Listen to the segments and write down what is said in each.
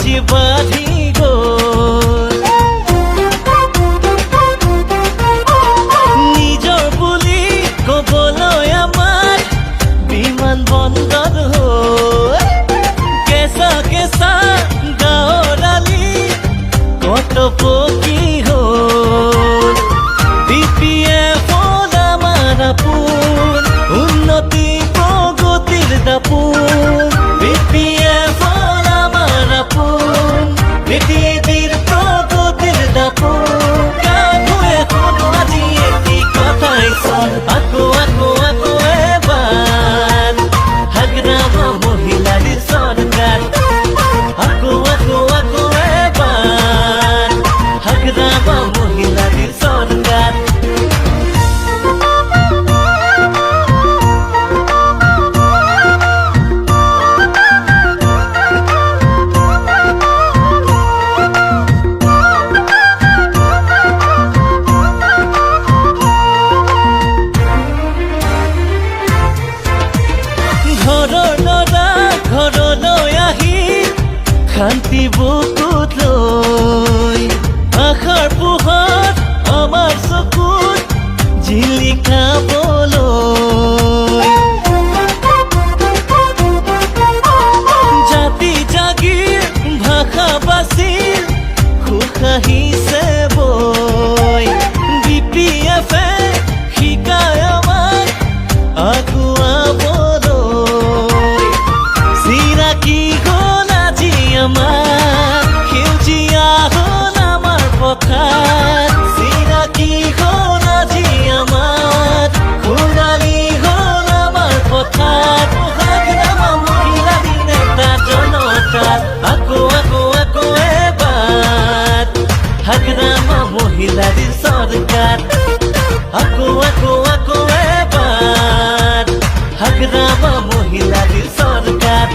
আজি বাঢ়ি গ'ল নিজৰ বুলি ক'বলৈ আমাৰ বিমান বন্দৰ হ'ল কেঁচা কেঁচা গাঁৱৰ আলি কত পকী হ'ল BPF আমাৰ আপোন উন্নতি প্ৰগতিৰ দাপোন BPF আমাৰ আপোন পৃথিৱীৰ প্ৰগতিৰ দাপোন গাঁৱে শুনো আজি এটি কথাই চল আকৌ আকৌ আকৌ এবাৰ হাগ্ৰামা মহিলাৰ চৰকাৰ আকৌ আকৌ আকৌ এবাৰ হাগ্ৰামা মহিলাৰ সৰকাৰ ঘৰৰ ল'ৰা ঘৰলৈ আহি শান্তি বুকুত লৈ আশাৰ পোহৰ আমাৰ চকুত জিলিকাবলৈ জাতি জাগিৰ ভাষা বাচিল সুখ আহিছে বৈ BPF শিকায় আমাক আগুৱাবলৈ চিনাকি হ'ল আজি আমাৰ সেউজীয়া হ'ল আমাৰ পথাৰ চিনাকি হ'ল আজি আমাৰ সোণালী হ'ল আমাৰ পথাৰ হাগ্ৰামা মহিলা নেতা জনতাৰ আকৌ আকৌ আকৌ এবাৰ হাগ্ৰামা মহিলাৰ চৰকাৰ আকৌ আকৌ আকৌ এবাৰ হাগ্ৰামা মহিলাৰ সৰকাৰ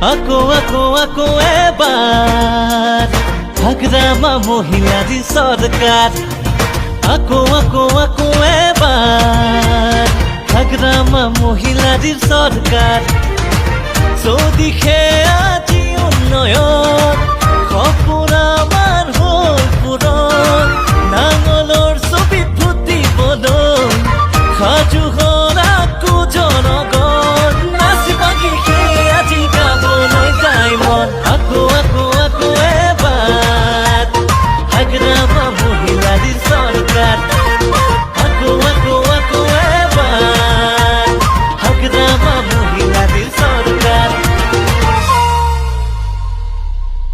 আকৌ আকৌ আকৌ এবাৰ হাগ্ৰামা মহিলাৰ সৰকাৰ আকৌ আকৌ আকৌ এবাৰ হাগ্ৰামা মহিলাৰ সৰকাৰ চৌদিশে আজি উন্নয়ন